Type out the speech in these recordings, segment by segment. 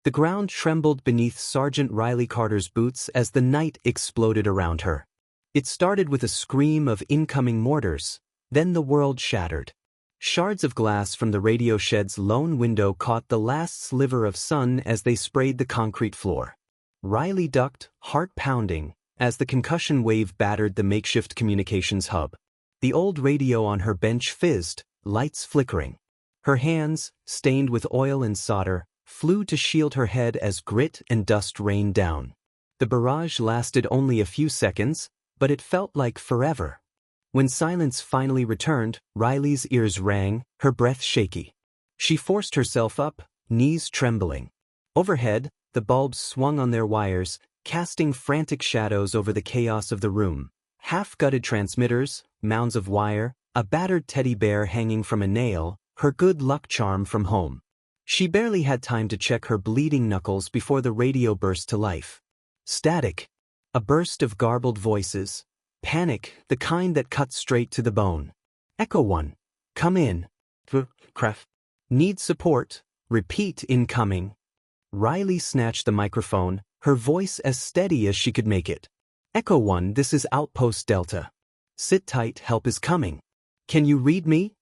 The ground trembled beneath Sergeant Riley Carter's boots as the night exploded around her. It started with a scream of incoming mortars, then the world shattered. Shards of glass from the radio shed's lone window caught the last sliver of sun as they sprayed the concrete floor. Riley ducked, heart pounding, as the concussion wave battered the makeshift communications hub. The old radio on her bench fizzed, lights flickering. Her hands, stained with oil and solder, flew to shield her head as grit and dust rained down. The barrage lasted only a few seconds, but it felt like forever. When silence finally returned, Riley's ears rang, her breath shaky. She forced herself up, knees trembling. Overhead, the bulbs swung on their wires, casting frantic shadows over the chaos of the room. Half-gutted transmitters, mounds of wire, a battered teddy bear hanging from a nail, her good luck charm from home. She barely had time to check her bleeding knuckles before the radio burst to life. Static. A burst of garbled voices. Panic, the kind that cuts straight to the bone. Echo 1. Come in. Craft. Need support. Repeat incoming. Riley snatched the microphone, her voice as steady as she could make it. Echo 1, this is Outpost Delta. Sit tight, help is coming. Can you read me?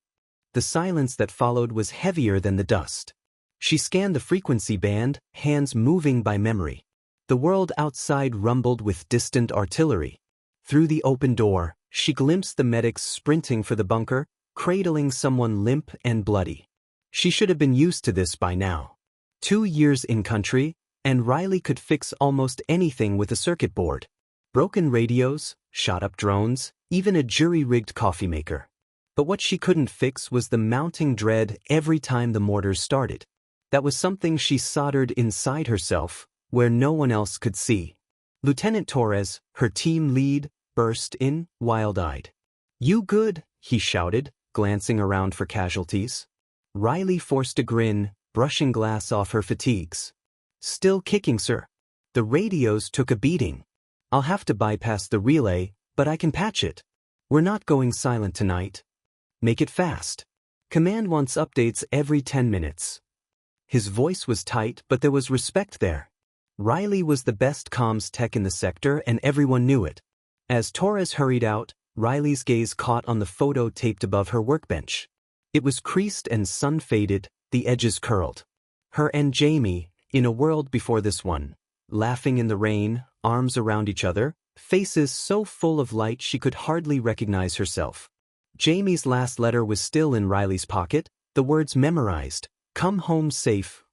The silence that followed was heavier than the dust. She scanned the frequency band, hands moving by memory. The world outside rumbled with distant artillery. Through the open door, she glimpsed the medics sprinting for the bunker, cradling someone limp and bloody. She should have been used to this by now. 2 years in country, and Riley could fix almost anything with a circuit board. Broken radios, shot-up drones, even a jury-rigged coffee maker. But what she couldn't fix was the mounting dread every time the mortars started. That was something she soldered inside herself, where no one else could see. Lieutenant Torres, her team lead, burst in, wild-eyed. You good? He shouted, glancing around for casualties. Riley forced a grin, brushing glass off her fatigues. Still kicking, sir. The radios took a beating. I'll have to bypass the relay, but I can patch it. We're not going silent tonight. Make it fast. Command wants updates every 10 minutes. His voice was tight, but there was respect there. Riley was the best comms tech in the sector, and everyone knew it. As Torres hurried out, Riley's gaze caught on the photo taped above her workbench. It was creased and sun-faded, the edges curled. Her and Jamie, in a world before this one, laughing in the rain, arms around each other, faces so full of light she could hardly recognize herself. Jamie's last letter was still in Riley's pocket, the words memorized. Come home safe,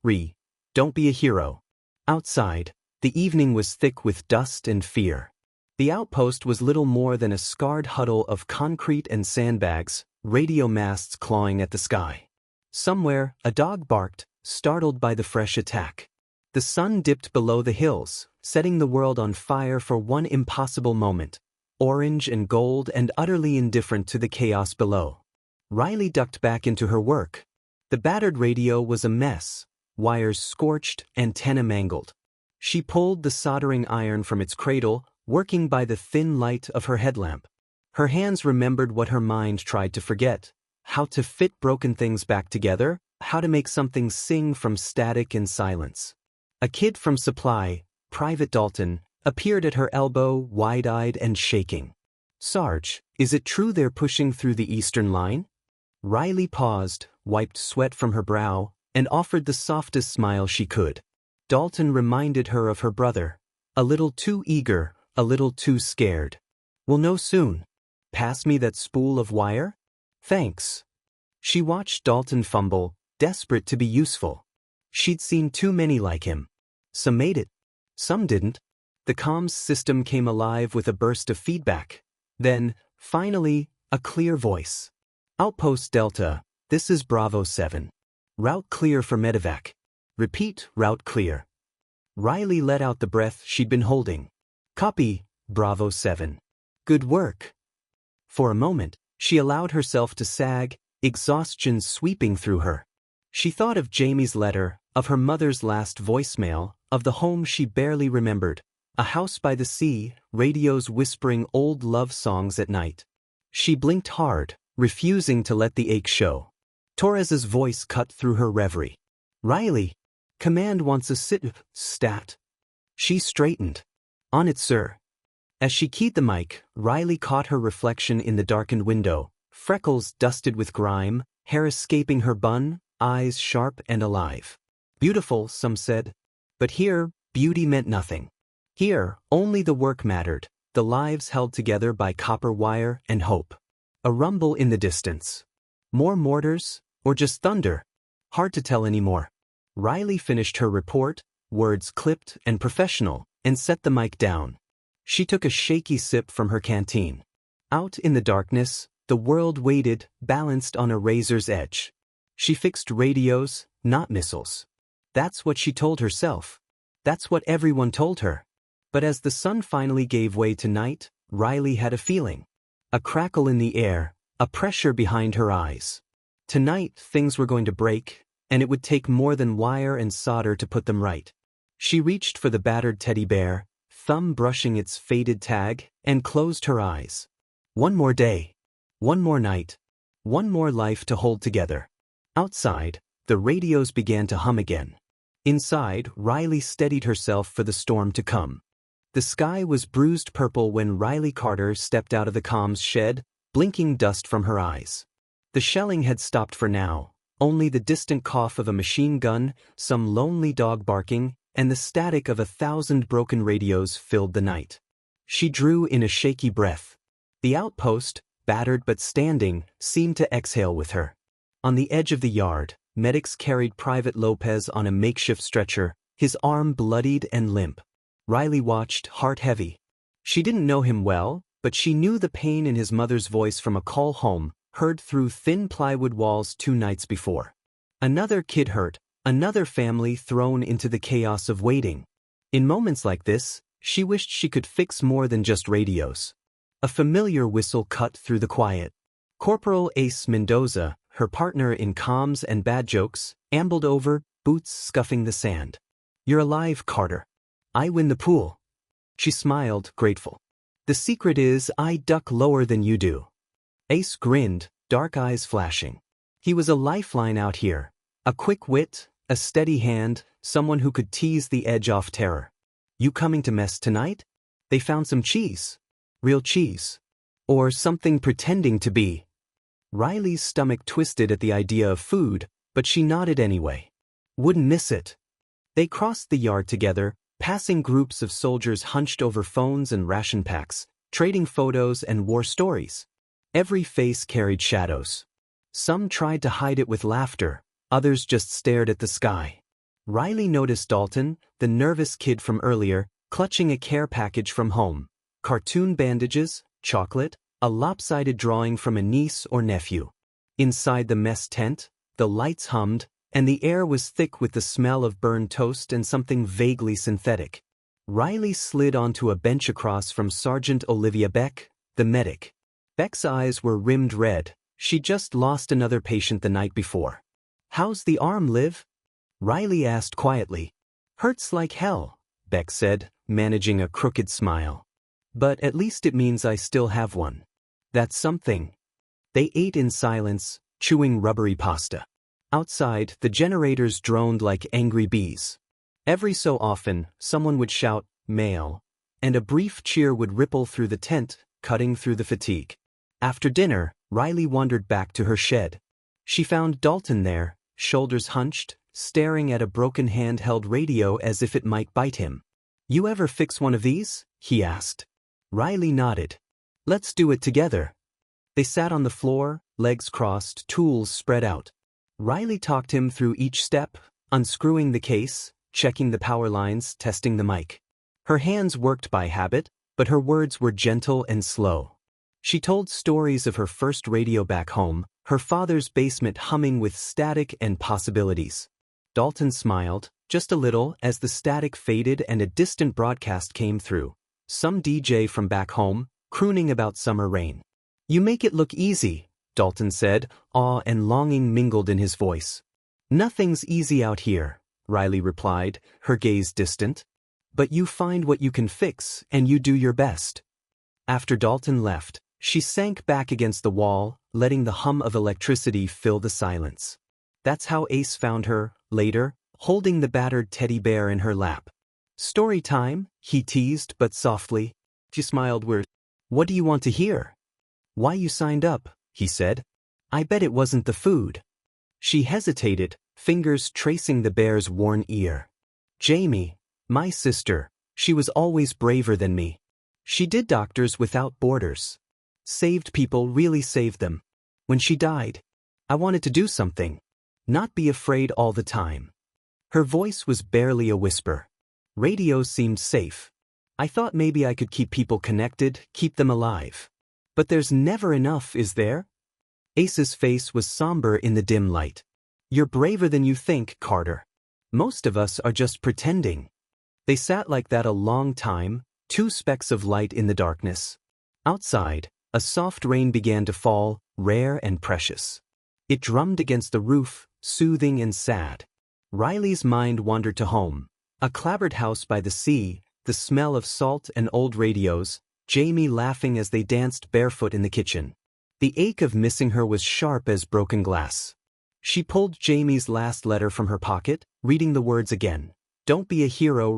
Don't be a hero. Outside, the evening was thick with dust and fear. The outpost was little more than a scarred huddle of concrete and sandbags, radio masts clawing at the sky. Somewhere, a dog barked, startled by the fresh attack. The sun dipped below the hills, setting the world on fire for one impossible moment, orange and gold and utterly indifferent to the chaos below. Riley ducked back into her work. The battered radio was a mess, wires scorched, antenna mangled. She pulled the soldering iron from its cradle, working by the thin light of her headlamp. Her hands remembered what her mind tried to forget: how to fit broken things back together, how to make something sing from static and silence. A kid from Supply, Private Dalton, appeared at her elbow, wide-eyed and shaking. Sarge, is it true they're pushing through the eastern line? Riley paused, wiped sweat from her brow, and offered the softest smile she could. Dalton reminded her of her brother. A little too eager, a little too scared. We'll know soon. Pass me that spool of wire? Thanks. She watched Dalton fumble, desperate to be useful. She'd seen too many like him. Some made it. Some didn't. The comms system came alive with a burst of feedback. Then, finally, a clear voice. Outpost Delta, this is Bravo 7. Route clear for medevac. Repeat, route clear. Riley let out the breath she'd been holding. Copy, Bravo 7. Good work. For a moment, she allowed herself to sag, exhaustion sweeping through her. She thought of Jamie's letter, of her mother's last voicemail, of the home she barely remembered. A house by the sea, radios whispering old love songs at night. She blinked hard, refusing to let the ache show. Torres's voice cut through her reverie. Riley. Command wants a stat. She straightened. On it, sir. As she keyed the mic, Riley caught her reflection in the darkened window, freckles dusted with grime, hair escaping her bun, eyes sharp and alive. Beautiful, some said. But here, beauty meant nothing. Here, only the work mattered, the lives held together by copper wire and hope. A rumble in the distance. More mortars, or just thunder? Hard to tell anymore. Riley finished her report, words clipped and professional, and set the mic down. She took a shaky sip from her canteen. Out in the darkness, the world waited, balanced on a razor's edge. She fixed radios, not missiles. That's what she told herself. That's what everyone told her. But as the sun finally gave way to night, Riley had a feeling. A crackle in the air, a pressure behind her eyes. Tonight, things were going to break, and it would take more than wire and solder to put them right. She reached for the battered teddy bear, thumb brushing its faded tag, and closed her eyes. One more day. One more night. One more life to hold together. Outside, the radios began to hum again. Inside, Riley steadied herself for the storm to come. The sky was bruised purple when Riley Carter stepped out of the comms shed, blinking dust from her eyes. The shelling had stopped for now, only the distant cough of a machine gun, some lonely dog barking, and the static of 1,000 broken radios filled the night. She drew in a shaky breath. The outpost, battered but standing, seemed to exhale with her. On the edge of the yard, medics carried Private Lopez on a makeshift stretcher, his arm bloodied and limp. Riley watched, heart heavy. She didn't know him well, but she knew the pain in his mother's voice from a call home, heard through thin plywood walls 2 nights before. Another kid hurt, another family thrown into the chaos of waiting. In moments like this, she wished she could fix more than just radios. A familiar whistle cut through the quiet. Corporal Ace Mendoza, her partner in comms and bad jokes, ambled over, boots scuffing the sand. "You're alive, Carter. I win the pool." She smiled, grateful. "The secret is I duck lower than you do." Ace grinned, dark eyes flashing. He was a lifeline out here. A quick wit, a steady hand, someone who could tease the edge off terror. "You coming to mess tonight?" They found some cheese. Real cheese. Or something pretending to be. Riley's stomach twisted at the idea of food, but she nodded anyway. Wouldn't miss it. They crossed the yard together, passing groups of soldiers hunched over phones and ration packs, trading photos and war stories. Every face carried shadows. Some tried to hide it with laughter, others just stared at the sky. Riley noticed Dalton, the nervous kid from earlier, clutching a care package from home. Cartoon bandages, chocolate, a lopsided drawing from a niece or nephew. Inside the mess tent, the lights hummed, and the air was thick with the smell of burned toast and something vaguely synthetic. Riley slid onto a bench across from Sergeant Olivia Beck, the medic. Beck's eyes were rimmed red. She'd just lost another patient the night before. "How's the arm, Liv?" Riley asked quietly. "Hurts like hell," Beck said, managing a crooked smile. "But at least it means I still have one. That's something." They ate in silence, chewing rubbery pasta. Outside, the generators droned like angry bees. Every so often, someone would shout, "Mail," and a brief cheer would ripple through the tent, cutting through the fatigue. After dinner, Riley wandered back to her shed. She found Dalton there, shoulders hunched, staring at a broken handheld radio as if it might bite him. "You ever fix one of these?" he asked. Riley nodded. "Let's do it together." They sat on the floor, legs crossed, tools spread out. Riley talked him through each step, unscrewing the case, checking the power lines, testing the mic. Her hands worked by habit, but her words were gentle and slow. She told stories of her first radio back home, her father's basement humming with static and possibilities. Dalton smiled, just a little, as the static faded and a distant broadcast came through. Some DJ from back home, crooning about summer rain. "You make it look easy," Dalton said, awe and longing mingled in his voice. "Nothing's easy out here," Riley replied, her gaze distant. "But you find what you can fix, and you do your best." After Dalton left, she sank back against the wall, letting the hum of electricity fill the silence. That's how Ace found her, later, holding the battered teddy bear in her lap. "Story time," he teased but softly. She smiled weird. "What do you want to hear?" "Why you signed up," he said. "I bet it wasn't the food." She hesitated, fingers tracing the bear's worn ear. "Jamie, my sister, she was always braver than me. She did Doctors Without Borders. Saved people, really saved them. When she died, I wanted to do something. Not be afraid all the time." Her voice was barely a whisper. "Radio seemed safe. I thought maybe I could keep people connected, keep them alive. But there's never enough, is there?" Ace's face was somber in the dim light. "You're braver than you think, Carter. Most of us are just pretending." They sat like that a long time, two specks of light in the darkness. Outside, a soft rain began to fall, rare and precious. It drummed against the roof, soothing and sad. Riley's mind wandered to home. A clapboard house by the sea, the smell of salt and old radios, Jamie laughing as they danced barefoot in the kitchen. The ache of missing her was sharp as broken glass. She pulled Jamie's last letter from her pocket, reading the words again. "Don't be a hero,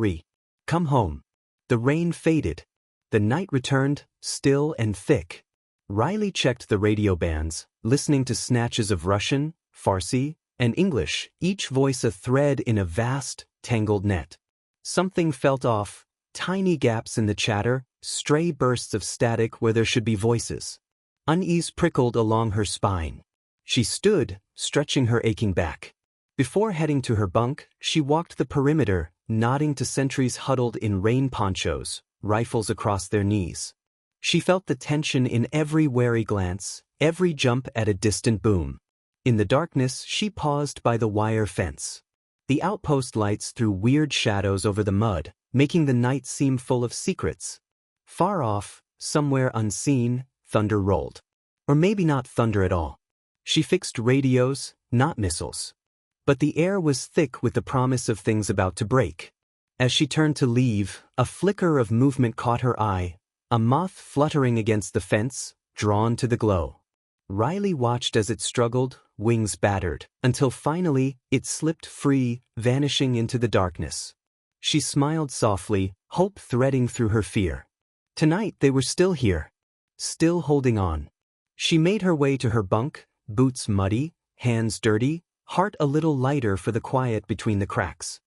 Come home." The rain faded. The night returned, still and thick. Riley checked the radio bands, listening to snatches of Russian, Farsi, and English, each voice a thread in a vast, tangled net. Something felt off, tiny gaps in the chatter, stray bursts of static where there should be voices. Unease prickled along her spine. She stood, stretching her aching back. Before heading to her bunk, she walked the perimeter, nodding to sentries huddled in rain ponchos, rifles across their knees. She felt the tension in every wary glance, every jump at a distant boom. In the darkness, she paused by the wire fence. The outpost lights threw weird shadows over the mud, making the night seem full of secrets. Far off, somewhere unseen, thunder rolled. Or maybe not thunder at all. She fixed radios, not missiles. But the air was thick with the promise of things about to break. As she turned to leave, a flicker of movement caught her eye, a moth fluttering against the fence, drawn to the glow. Riley watched as it struggled, wings battered, until finally, it slipped free, vanishing into the darkness. She smiled softly, hope threading through her fear. Tonight they were still here. Still holding on. She made her way to her bunk, boots muddy, hands dirty, heart a little lighter for the quiet between the cracks.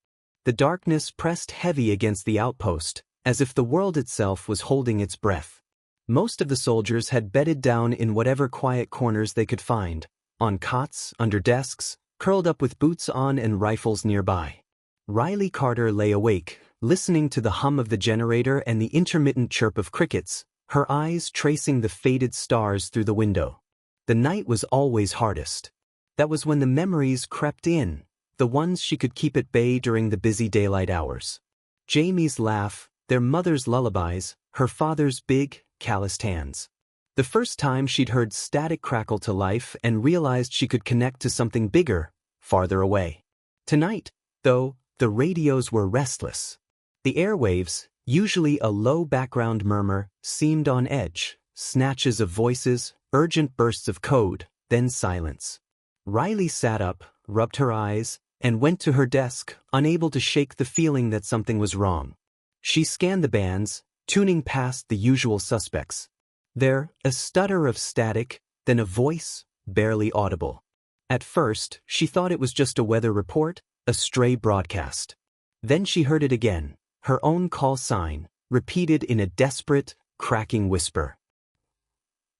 The darkness pressed heavy against the outpost, as if the world itself was holding its breath. Most of the soldiers had bedded down in whatever quiet corners they could find, on cots, under desks, curled up with boots on and rifles nearby. Riley Carter lay awake, listening to the hum of the generator and the intermittent chirp of crickets, her eyes tracing the faded stars through the window. The night was always hardest. That was when the memories crept in, the ones she could keep at bay during the busy daylight hours. Jamie's laugh, their mother's lullabies, her father's big, calloused hands. The first time she'd heard static crackle to life and realized she could connect to something bigger, farther away. Tonight, though, the radios were restless. The airwaves, usually a low background murmur, seemed on edge, snatches of voices, urgent bursts of code, then silence. Riley sat up, rubbed her eyes, and went to her desk, unable to shake the feeling that something was wrong. She scanned the bands, tuning past the usual suspects. There, a stutter of static, then a voice, barely audible. At first, she thought it was just a weather report, a stray broadcast. Then she heard it again, her own call sign, repeated in a desperate, cracking whisper.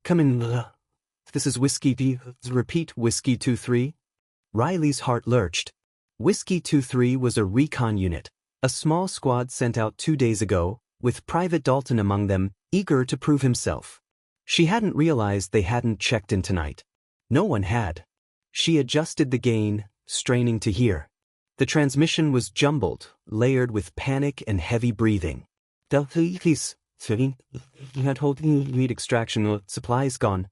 "Come in, this is Whiskey repeat Whiskey 23. Riley's heart lurched. Whiskey 23 was a recon unit, a small squad sent out 2 days ago, with Private Dalton among them, eager to prove himself. She hadn't realized they hadn't checked in tonight. No one had. She adjusted the gain, straining to hear. The transmission was jumbled, layered with panic and heavy breathing. Meat extraction supplies gone.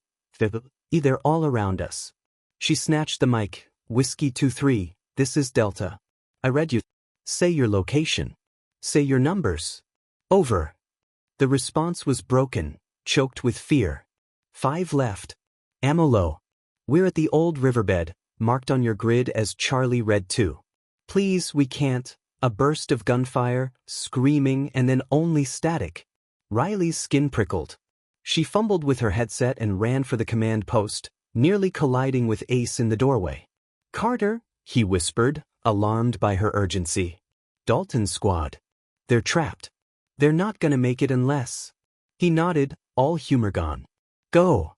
They're all around us. She snatched the mic. Whiskey 23, this is Delta. I read you. Say your location. Say your numbers. Over. The response was broken, choked with fear. 5 left. Ammo low. We're at the old riverbed, marked on your grid as Charlie Red 2. Please, we can't. A burst of gunfire, screaming, and then only static. Riley's skin prickled. She fumbled with her headset and ran for the command post, nearly colliding with Ace in the doorway. "Carter," he whispered, alarmed by her urgency. "Dalton's squad. They're trapped. They're not gonna make it unless." He nodded, all humor gone. "Go."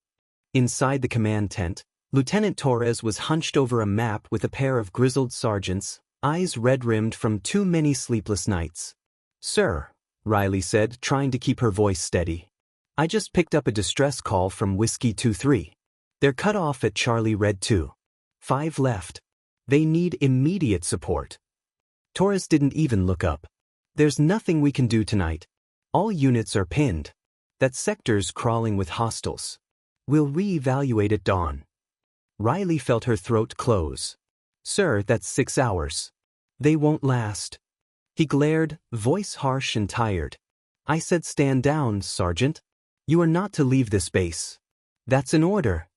Inside the command tent, Lieutenant Torres was hunched over a map with a pair of grizzled sergeants, eyes red-rimmed from too many sleepless nights. "Sir," Riley said, trying to keep her voice steady. "I just picked up a distress call from Whiskey 2-3. They're cut off at Charlie Red 2. 5 left. They need immediate support." Torres didn't even look up. "There's nothing we can do tonight. All units are pinned. That sector's crawling with hostiles. We'll re-evaluate at dawn." Riley felt her throat close. "Sir, that's 6 hours. They won't last." He glared, voice harsh and tired. "I said stand down, Sergeant. You are not to leave this base. That's an order."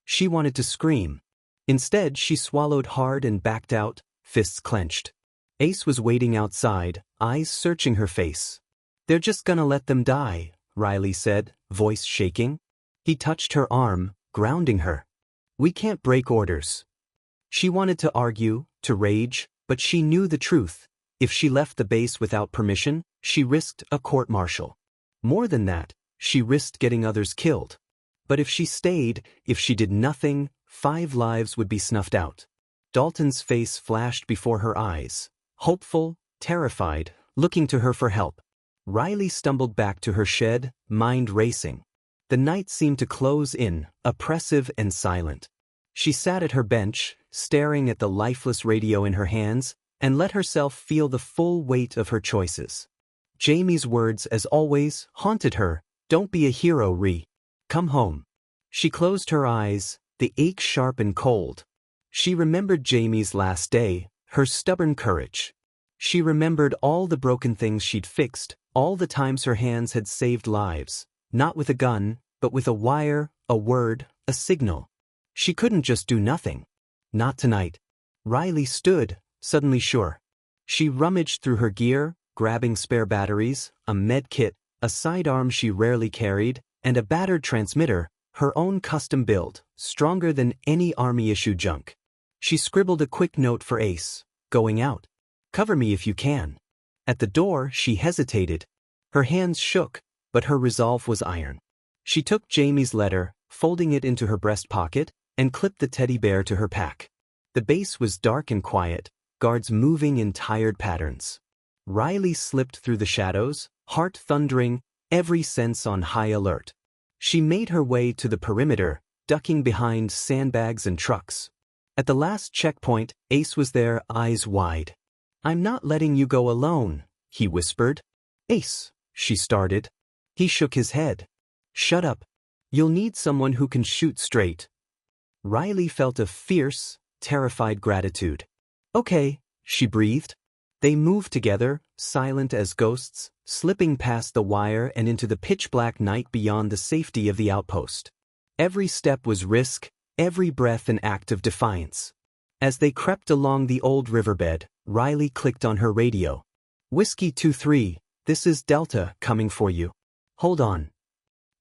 She wanted to scream. Instead, she swallowed hard and backed out, fists clenched. Ace was waiting outside, eyes searching her face. "They're just gonna let them die," Riley said, voice shaking. He touched her arm, grounding her. "We can't break orders." She wanted to argue, to rage, but she knew the truth. If she left the base without permission, she risked a court-martial. More than that, she risked getting others killed. But if she stayed, if she did nothing, 5 lives would be snuffed out. Dalton's face flashed before her eyes, hopeful, terrified, looking to her for help. Riley stumbled back to her shed, mind racing. The night seemed to close in, oppressive and silent. She sat at her bench, staring at the lifeless radio in her hands, and let herself feel the full weight of her choices. Jamie's words, as always, haunted her. "Don't be a hero, Ree. Come home." She closed her eyes, the ache sharp and cold. She remembered Jamie's last day, her stubborn courage. She remembered all the broken things she'd fixed, all the times her hands had saved lives, not with a gun, but with a wire, a word, a signal. She couldn't just do nothing. Not tonight. Riley stood, suddenly sure. She rummaged through her gear, grabbing spare batteries, a med kit, a sidearm she rarely carried, and a battered transmitter, her own custom build, stronger than any army-issue junk. She scribbled a quick note for Ace, "Going out. Cover me if you can." At the door, she hesitated. Her hands shook, but her resolve was iron. She took Jamie's letter, folding it into her breast pocket, and clipped the teddy bear to her pack. The base was dark and quiet, guards moving in tired patterns. Riley slipped through the shadows, heart thundering, every sense on high alert. She made her way to the perimeter, ducking behind sandbags and trucks. At the last checkpoint, Ace was there, eyes wide. "I'm not letting you go alone," he whispered. "Ace," she started. He shook his head. "Shut up. You'll need someone who can shoot straight." Riley felt a fierce, terrified gratitude. "Okay," she breathed. They moved together, silent as ghosts, slipping past the wire and into the pitch-black night beyond the safety of the outpost. Every step was risk, every breath an act of defiance. As they crept along the old riverbed, Riley clicked on her radio. "Whiskey 2-3, this is Delta coming for you. Hold on."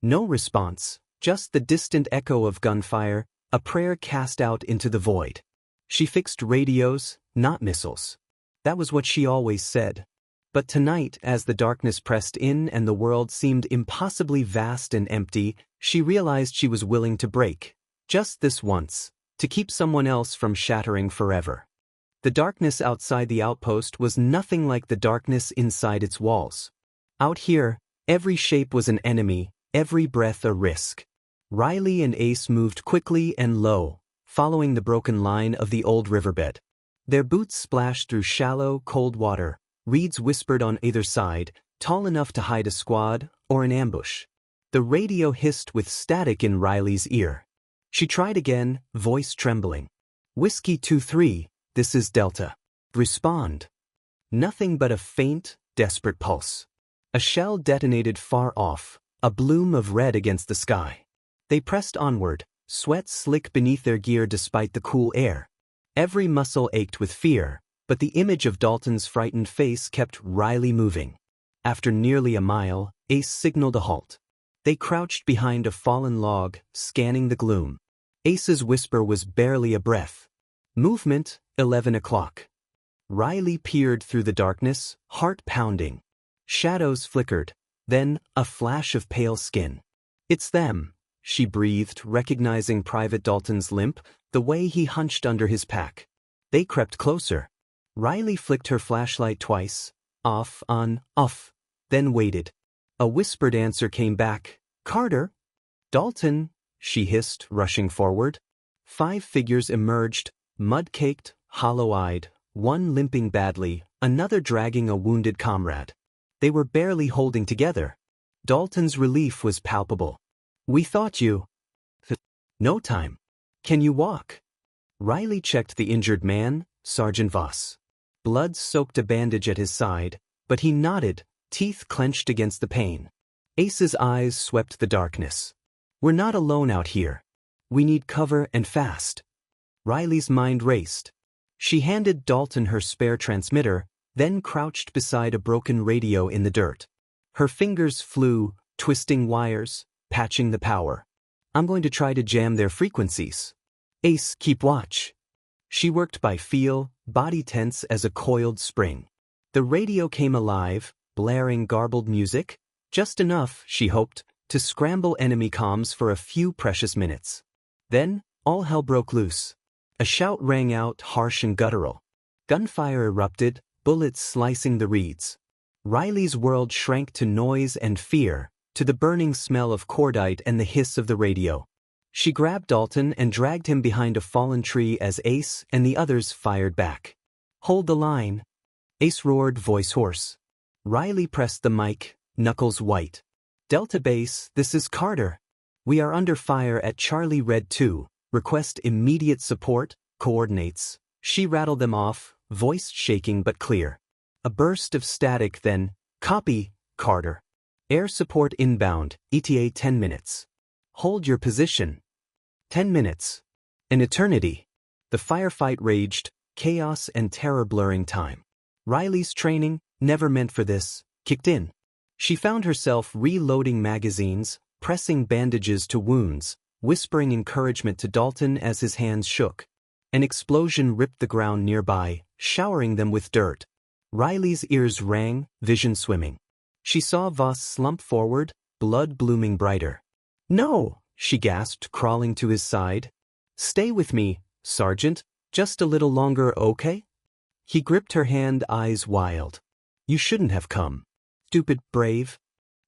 No response, just the distant echo of gunfire, a prayer cast out into the void. She fixed radios, not missiles. That was what she always said. But tonight, as the darkness pressed in and the world seemed impossibly vast and empty, she realized she was willing to break. Just this once, to keep someone else from shattering forever. The darkness outside the outpost was nothing like the darkness inside its walls. Out here, every shape was an enemy, every breath a risk. Riley and Ace moved quickly and low, following the broken line of the old riverbed. Their boots splashed through shallow, cold water, reeds whispered on either side, tall enough to hide a squad or an ambush. The radio hissed with static in Riley's ear. She tried again, voice trembling. "Whiskey 2-3, this is Delta. Respond." Nothing but a faint, desperate pulse. A shell detonated far off, a bloom of red against the sky. They pressed onward, sweat slick beneath their gear despite the cool air. Every muscle ached with fear, But the image of Dalton's frightened face kept Riley moving. After nearly a mile, Ace signaled a halt. They crouched behind a fallen log, scanning the gloom. Ace's whisper was barely a breath. Movement, 11 o'clock. Riley peered through the darkness, heart pounding. Shadows flickered, then a flash of pale skin. "It's them," she breathed, recognizing Private Dalton's limp, the way he hunched under his pack. They crept closer. Riley flicked her flashlight twice, off, on, off, then waited. A whispered answer came back. "Carter?" "Dalton," she hissed, rushing forward. 5 figures emerged, mud-caked, hollow-eyed, one limping badly, another dragging a wounded comrade. They were barely holding together. Dalton's relief was palpable. "We thought you..." "No time. Can you walk?" Riley checked the injured man, Sergeant Voss. Blood soaked a bandage at his side, but he nodded, teeth clenched against the pain. Ace's eyes swept the darkness. "We're not alone out here. We need cover and fast." Riley's mind raced. She handed Dalton her spare transmitter, then crouched beside a broken radio in the dirt. Her fingers flew, twisting wires, patching the power. "I'm going to try to jam their frequencies. Ace, keep watch." She worked by feel, body tense as a coiled spring. The radio came alive, blaring garbled music, just enough, she hoped, to scramble enemy comms for a few precious minutes. Then, all hell broke loose. A shout rang out, harsh and guttural. Gunfire erupted, bullets slicing the reeds. Riley's world shrank to noise and fear, to the burning smell of cordite and the hiss of the radio. She grabbed Dalton and dragged him behind a fallen tree as Ace and the others fired back. "Hold the line." Ace roared, voice hoarse. Riley pressed the mic, knuckles white. "Delta Base, this is Carter. We are under fire at Charlie Red 2. Request immediate support, coordinates." She rattled them off, voice shaking but clear. A burst of static, then, "Copy, Carter. Air support inbound, ETA 10 minutes. Hold your position." 10 minutes. An eternity. The firefight raged, chaos and terror blurring time. Riley's training, never meant for this, kicked in. She found herself reloading magazines, pressing bandages to wounds, whispering encouragement to Dalton as his hands shook. An explosion ripped the ground nearby, showering them with dirt. Riley's ears rang, vision swimming. She saw Voss slump forward, blood blooming brighter. "No!" she gasped, crawling to his side. "Stay with me, Sergeant, just a little longer, okay?" He gripped her hand, eyes wild. "You shouldn't have come. Stupid brave."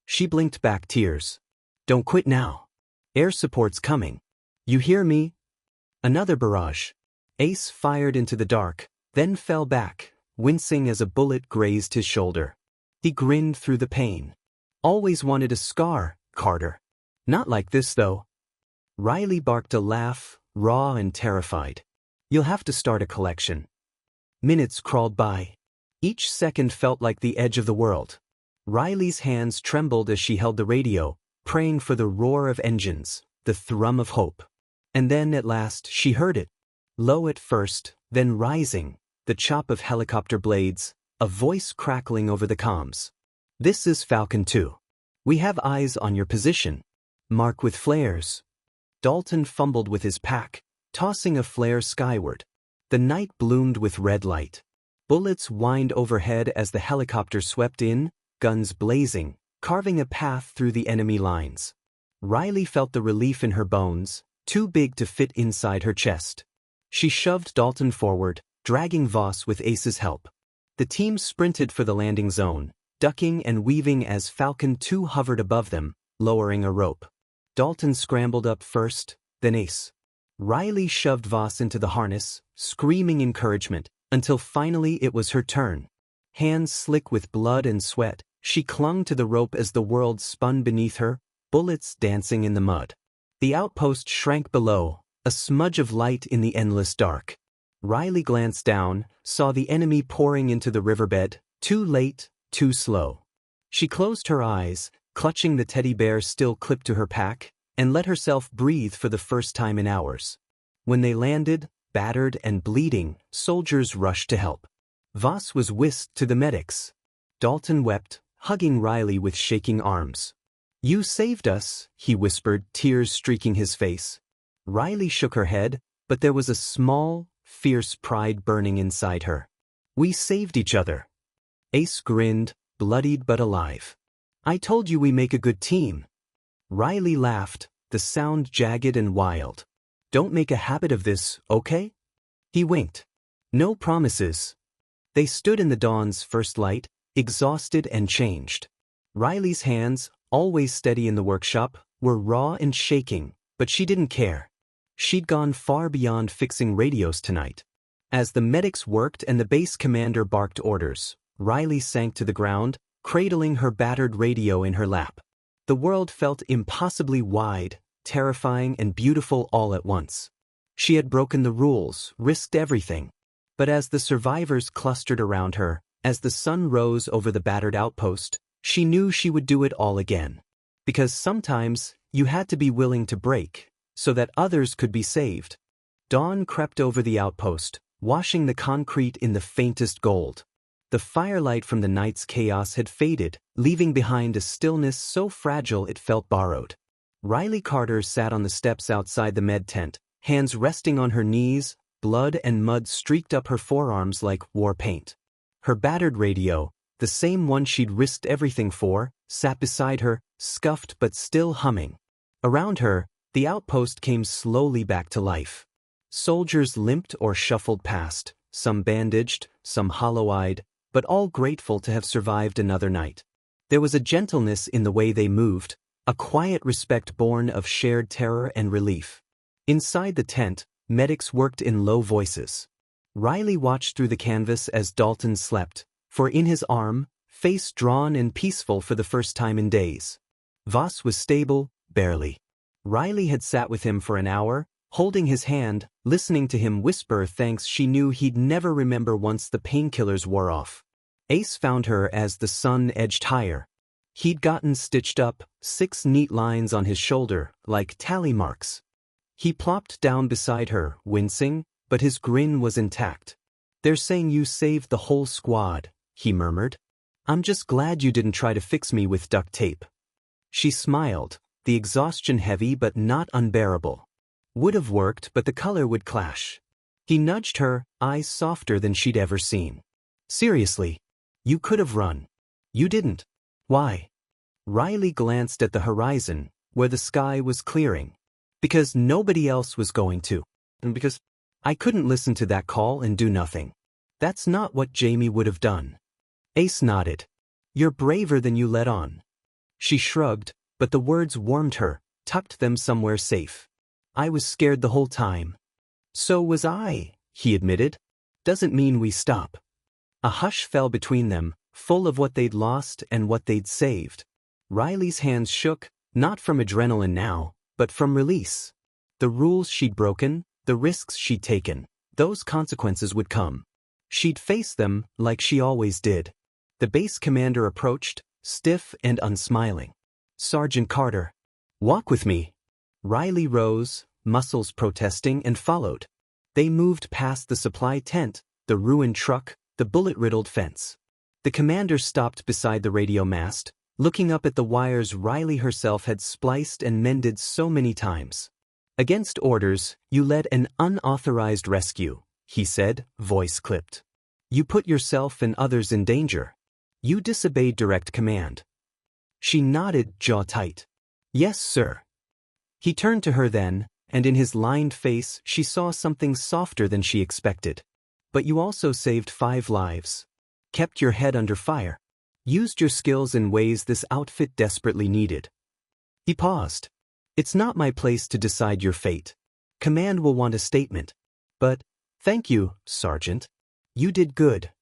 She blinked back, tears. "Don't quit now. Air support's coming. You hear me?" Another barrage. Ace fired into the dark, then fell back, wincing as a bullet grazed his shoulder. He grinned through the pain. "Always wanted a scar, Carter. Not like this, though." Riley barked a laugh, raw and terrified. "You'll have to start a collection." Minutes crawled by. Each second felt like the edge of the world. Riley's hands trembled as she held the radio, praying for the roar of engines, the thrum of hope. And then, at last, she heard it. Low at first, then rising, the chop of helicopter blades, a voice crackling over the comms. "This is Falcon 2. We have eyes on your position. Mark with flares." Dalton fumbled with his pack, tossing a flare skyward. The night bloomed with red light. Bullets whined overhead as the helicopter swept in, guns blazing, carving a path through the enemy lines. Riley felt the relief in her bones, too big to fit inside her chest. She shoved Dalton forward, dragging Voss with Ace's help. The team sprinted for the landing zone, ducking and weaving as Falcon 2 hovered above them, lowering a rope. Dalton scrambled up first, then Ace. Riley shoved Voss into the harness, screaming encouragement, until finally it was her turn. Hands slick with blood and sweat, she clung to the rope as the world spun beneath her, bullets dancing in the mud. The outpost shrank below, a smudge of light in the endless dark. Riley glanced down, saw the enemy pouring into the riverbed, too late, too slow. She closed her eyes, clutching the teddy bear still clipped to her pack, and let herself breathe for the first time in hours. When they landed, battered and bleeding, soldiers rushed to help. Voss was whisked to the medics. Dalton wept, hugging Riley with shaking arms. "You saved us," he whispered, tears streaking his face. Riley shook her head, but there was a small, fierce pride burning inside her. "We saved each other." Ace grinned, bloodied but alive. "I told you we make a good team." Riley laughed, the sound jagged and wild. "Don't make a habit of this, okay?" He winked. "No promises." They stood in the dawn's first light, exhausted and changed. Riley's hands, always steady in the workshop, were raw and shaking, but she didn't care. She'd gone far beyond fixing radios tonight. As the medics worked and the base commander barked orders, Riley sank to the ground, cradling her battered radio in her lap. The world felt impossibly wide, terrifying and beautiful all at once. She had broken the rules, risked everything. But as the survivors clustered around her, as the sun rose over the battered outpost, she knew she would do it all again. Because sometimes, you had to be willing to break, so that others could be saved. Dawn crept over the outpost, washing the concrete in the faintest gold. The firelight from the night's chaos had faded, leaving behind a stillness so fragile it felt borrowed. Riley Carter sat on the steps outside the med tent, hands resting on her knees, blood and mud streaked up her forearms like war paint. Her battered radio, the same one she'd risked everything for, sat beside her, scuffed but still humming. Around her, the outpost came slowly back to life. Soldiers limped or shuffled past, some bandaged, some hollow-eyed, but all grateful to have survived another night. There was a gentleness in the way they moved, a quiet respect born of shared terror and relief. Inside the tent, medics worked in low voices. Riley watched through the canvas as Dalton slept, for in his arm, face drawn and peaceful for the first time in days. Voss was stable, barely. Riley had sat with him for an hour, holding his hand, listening to him whisper thanks she knew he'd never remember once the painkillers wore off. Ace found her as the sun edged higher. He'd gotten stitched up, 6 neat lines on his shoulder, like tally marks. He plopped down beside her, wincing, but his grin was intact. "They're saying you saved the whole squad," he murmured. "I'm just glad you didn't try to fix me with duct tape." She smiled, the exhaustion heavy but not unbearable. Would have worked, but the color would clash. He nudged her, eyes softer than she'd ever seen. "Seriously. You could have run. You didn't. Why?" Riley glanced at the horizon, where the sky was clearing. "Because nobody else was going to. And because I couldn't listen to that call and do nothing. That's not what Jamie would have done." Ace nodded. "You're braver than you let on." She shrugged, but the words warmed her, tucked them somewhere safe. "I was scared the whole time." "So was I," he admitted. "Doesn't mean we stop." A hush fell between them, full of what they'd lost and what they'd saved. Riley's hands shook, not from adrenaline now, but from release. The rules she'd broken, the risks she'd taken, those consequences would come. She'd face them like she always did. The base commander approached, stiff and unsmiling. "Sergeant Carter." "Walk with me." Riley rose, muscles protesting, and followed. They moved past the supply tent, the ruined truck, the bullet-riddled fence. The commander stopped beside the radio mast, looking up at the wires Riley herself had spliced and mended so many times. "Against orders, you led an unauthorized rescue," he said, voice clipped. "You put yourself and others in danger. You disobeyed direct command." She nodded, jaw tight. "Yes, sir." He turned to her then, and in his lined face she saw something softer than she expected. "But you also saved 5 lives. Kept your head under fire. Used your skills in ways this outfit desperately needed." He paused. "It's not my place to decide your fate. Command will want a statement. But, thank you, Sergeant. You did good."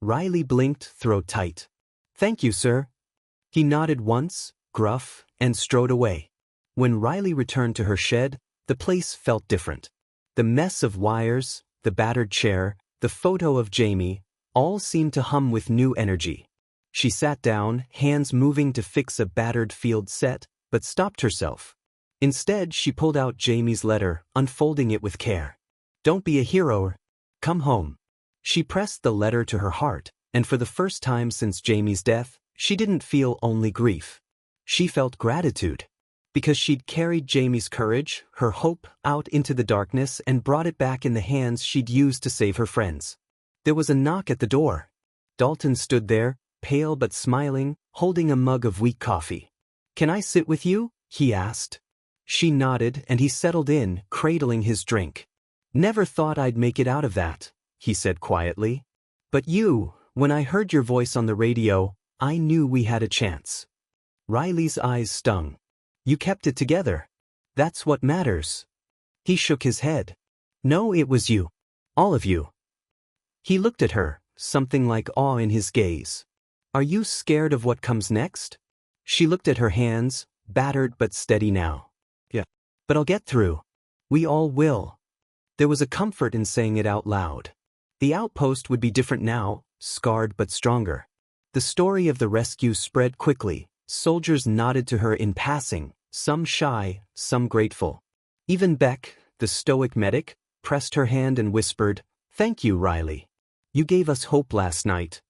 Riley blinked, throat tight. "Thank you, sir." He nodded once, gruff, and strode away. When Riley returned to her shed, the place felt different. The mess of wires, the battered chair, the photo of Jamie, all seemed to hum with new energy. She sat down, hands moving to fix a battered field set, but stopped herself. Instead, she pulled out Jamie's letter, unfolding it with care. "Don't be a hero. Come home." She pressed the letter to her heart, and for the first time since Jamie's death, she didn't feel only grief. She felt gratitude. Because she'd carried Jamie's courage, her hope, out into the darkness and brought it back in the hands she'd used to save her friends. There was a knock at the door. Dalton stood there, pale but smiling, holding a mug of weak coffee. "Can I sit with you?" he asked. She nodded and he settled in, cradling his drink. "Never thought I'd make it out of that," he said quietly. "But when I heard your voice on the radio, I knew we had a chance." Riley's eyes stung. "You kept it together. That's what matters." He shook his head. "No, it was you. All of you." He looked at her, something like awe in his gaze. "Are you scared of what comes next?" She looked at her hands, battered but steady now. "Yeah. But I'll get through. We all will." There was a comfort in saying it out loud. The outpost would be different now, scarred but stronger. The story of the rescue spread quickly. Soldiers nodded to her in passing, some shy, some grateful. Even Beck, the stoic medic, pressed her hand and whispered, "Thank you, Riley. You gave us hope last night."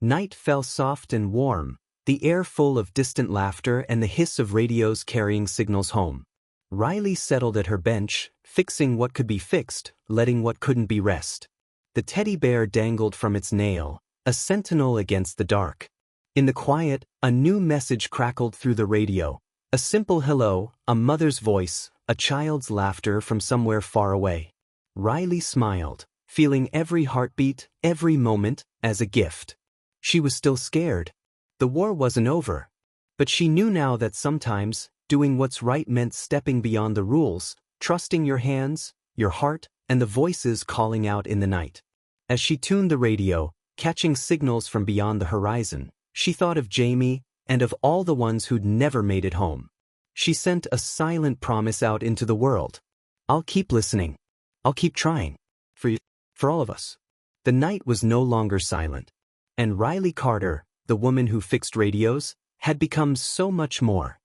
Night fell soft and warm, the air full of distant laughter and the hiss of radios carrying signals home. Riley settled at her bench, fixing what could be fixed, letting what couldn't be rest. The teddy bear dangled from its nail, a sentinel against the dark. In the quiet, a new message crackled through the radio. A simple hello, a mother's voice, a child's laughter from somewhere far away. Riley smiled, feeling every heartbeat, every moment, as a gift. She was still scared. The war wasn't over. But she knew now that sometimes, doing what's right meant stepping beyond the rules, trusting your hands, your heart, and the voices calling out in the night. As she tuned the radio, catching signals from beyond the horizon, she thought of Jamie and of all the ones who'd never made it home. She sent a silent promise out into the world. "I'll keep listening. I'll keep trying. For you, for all of us." The night was no longer silent. And Riley Carter, the woman who fixed radios, had become so much more.